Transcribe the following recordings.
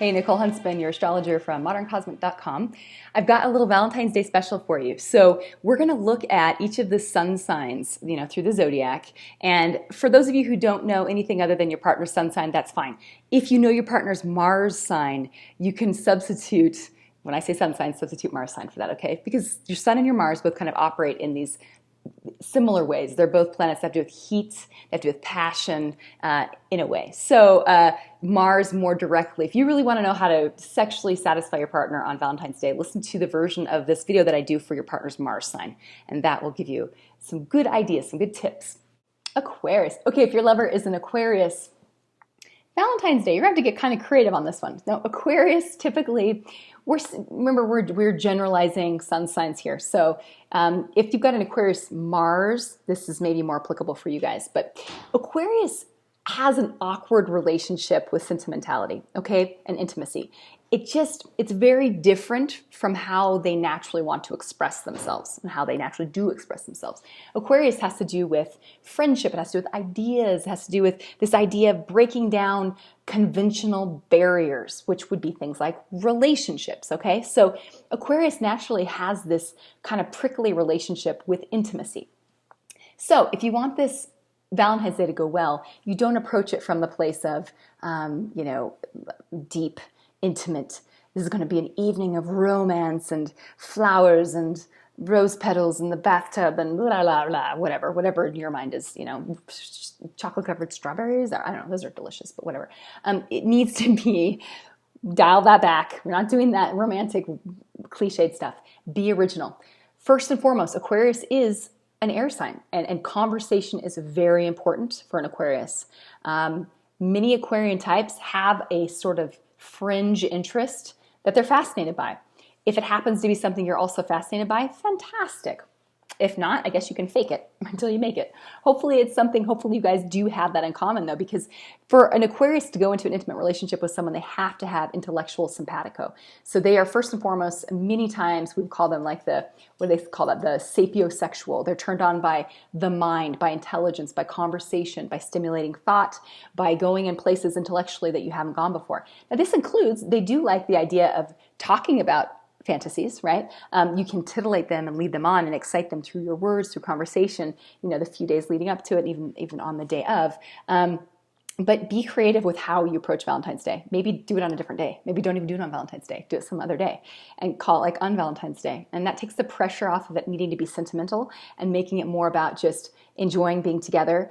Hey, Nicole Huntsman, your astrologer from moderncosmic.com. I've got a little Valentine's Day special for you. So we're going to look at each of the sun signs, through the zodiac. And for those of you who don't know anything other than your partner's sun sign, that's fine. If you know your partner's Mars sign, you can substitute, when I say sun sign, substitute Mars sign for that, okay? Because your sun and your Mars both kind of operate in these similar ways. They're both planets that have to do with heat, that have to do with passion in a way. So Mars more directly. If you really want to know how to sexually satisfy your partner on Valentine's Day, listen to the version of this video that I do for your partner's Mars sign. And that will give you some good ideas, some good tips. Aquarius. Okay, if your lover is an Aquarius, Valentine's Day, you're going to have to get kind of creative on this one. Now, Aquarius, typically, we're generalizing sun signs here. So if you've got an Aquarius Mars, this is maybe more applicable for you guys. But Aquarius has an awkward relationship with sentimentality, okay, and intimacy. It's very different from how they naturally want to express themselves and how they naturally do express themselves. Aquarius has to do with friendship, it has to do with ideas, it has to do with this idea of breaking down conventional barriers, which would be things like relationships, okay? So Aquarius naturally has this kind of prickly relationship with intimacy. So if you want this Valentine's Day to go well, you don't approach it from the place of, deep, intimate. This is going to be an evening of romance and flowers and rose petals in the bathtub and blah, blah, blah, whatever in your mind is, chocolate covered strawberries. I don't know, those are delicious, but whatever. It needs to be, dial that back. We're not doing that romantic cliched stuff. Be original. First and foremost, Aquarius is an air sign, and conversation is very important for an Aquarius. Many Aquarian types have a sort of fringe interest that they're fascinated by. If it happens to be something you're also fascinated by, fantastic. If not, I guess you can fake it until you make it. Hopefully you guys do have that in common though, because for an Aquarius to go into an intimate relationship with someone, they have to have intellectual simpatico. So they are first and foremost, many times we call them like the sapiosexual. They're turned on by the mind, by intelligence, by conversation, by stimulating thought, by going in places intellectually that you haven't gone before. Now this includes, they do like the idea of talking about fantasies, right? You can titillate them and lead them on and excite them through your words, through conversation, the few days leading up to it, even on the day of. But be creative with how you approach Valentine's Day. Maybe do it on a different day. Maybe don't even do it on Valentine's Day. Do it some other day and call it like on Valentine's Day. And that takes the pressure off of it needing to be sentimental and making it more about just enjoying being together.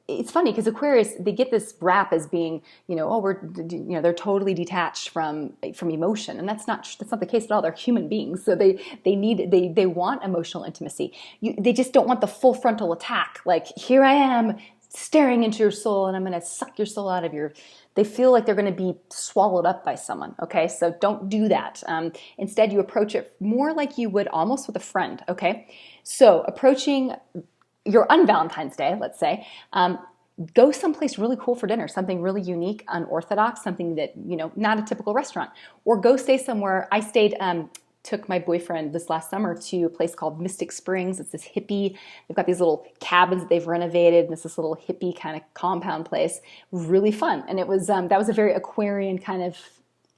It's funny because Aquarius, they get this rap as being, they're totally detached from emotion, and that's not the case at all. They're human beings, so they want emotional intimacy. They just don't want the full frontal attack. Like, here I am staring into your soul and I'm going to suck your soul out of they feel like they're going to be swallowed up by someone. Okay. So don't do that. Instead you approach it more like you would almost with a friend. Okay. So approaching on Valentine's Day, let's say, go someplace really cool for dinner, something really unique, unorthodox, something that, not a typical restaurant, or go stay somewhere. I took my boyfriend this last summer to a place called Mystic Springs. It's this hippie. They've got these little cabins that they've renovated, and it's this little hippie kind of compound place. Really fun. And it was that was a very Aquarian kind of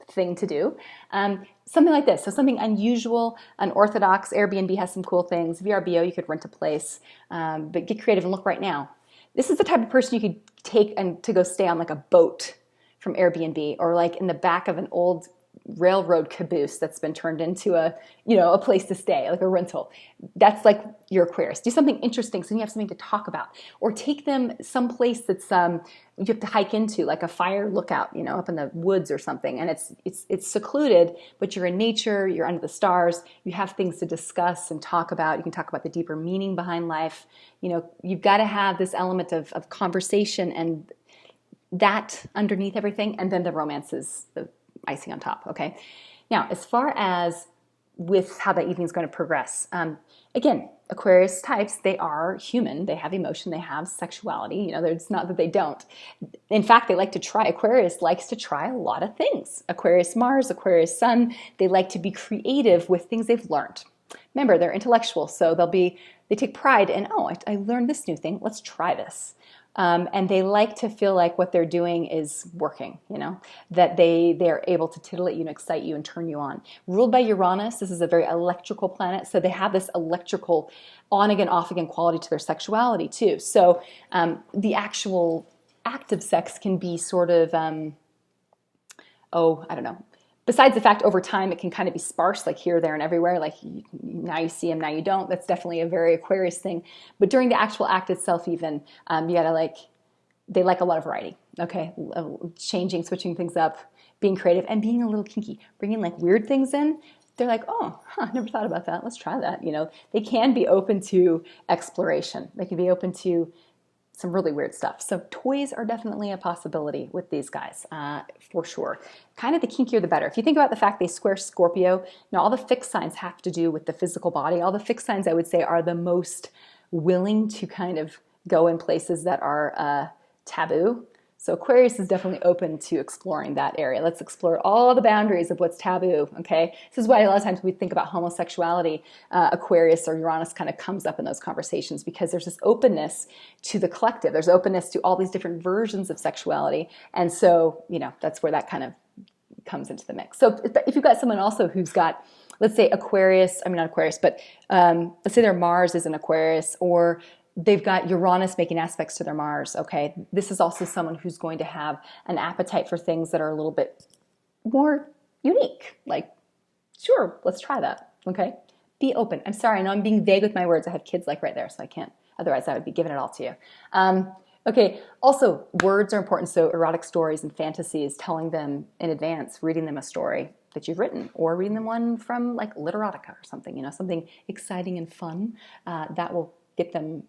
thing to do. Something like this. So something unusual, unorthodox. Airbnb has some cool things. VRBO, you could rent a place, but get creative and look right now. This is the type of person you could take and to go stay on like a boat from Airbnb, or like in the back of an old railroad caboose that's been turned into a place to stay, like a rental. That's like your Aquarius. Do something interesting so you have something to talk about, or take them someplace that's you have to hike into, like a fire lookout, up in the woods or something, and it's secluded, but you're in nature, you're under the stars, you have things to discuss and talk about. You can talk about the deeper meaning behind life. You've got to have this element of conversation and that underneath everything, and then the romance is the icing on top, okay? Now, as far as with how that evening is going to progress, again, Aquarius types, they are human, they have emotion, they have sexuality, it's not that they don't. In fact, they like to try, Aquarius likes to try a lot of things. Aquarius Mars, Aquarius Sun, they like to be creative with things they've learned. Remember, they're intellectual, so they take pride in, I learned this new thing, let's try this. And they like to feel like what they're doing is working, that they're able to titillate you and excite you and turn you on. Ruled by Uranus, this is a very electrical planet, so they have this electrical on again, off again quality to their sexuality too. So the actual act of sex can be sort of, I don't know. Besides the fact over time it can kind of be sparse, like here, there, and everywhere, like now you see them, now you don't. That's definitely a very Aquarius thing. But during the actual act itself even, you gotta they like a lot of variety, okay? Changing, switching things up, being creative, and being a little kinky. Bringing like weird things in. They're like, oh, never thought about that. Let's try that. They can be open to exploration. They can be open to some really weird stuff. So toys are definitely a possibility with these guys, for sure. Kind of the kinkier the better. If you think about the fact they square Scorpio, now all the fixed signs have to do with the physical body. All the fixed signs, I would say, are the most willing to kind of go in places that are taboo. So Aquarius is definitely open to exploring that area. Let's explore all the boundaries of what's taboo, okay? This is why a lot of times we think about homosexuality, Aquarius or Uranus kind of comes up in those conversations, because there's this openness to the collective. There's openness to all these different versions of sexuality. And so, that's where that kind of comes into the mix. So if you've got someone also who's got, let's say Aquarius, not Aquarius, but let's say their Mars is in Aquarius, or they've got Uranus making aspects to their Mars, okay? This is also someone who's going to have an appetite for things that are a little bit more unique. Like, sure, let's try that, okay? Be open. I'm sorry, I know I'm being vague with my words. I have kids right there, so I can't. Otherwise, I would be giving it all to you. Okay, also, words are important. So erotic stories and fantasies, telling them in advance, reading them a story that you've written, or reading them one from like Literotica or something, something exciting and fun that will get them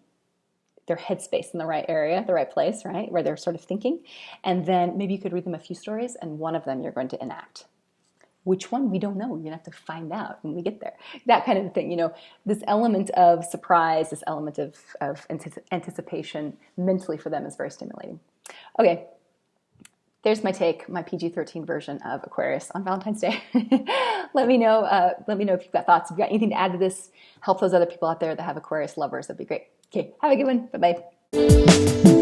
their headspace in the right area, the right place, right, where they're sort of thinking. And then maybe you could read them a few stories, and one of them you're going to enact. Which one? We don't know. You're going to have to find out when we get there. That kind of thing, this element of surprise, this element of anticipation mentally for them is very stimulating. Okay, there's my take, my PG-13 version of Aquarius on Valentine's Day. Let me know if you've got thoughts. If you've got anything to add to this, help those other people out there that have Aquarius lovers. That'd be great. Okay, have a good one. Bye-bye.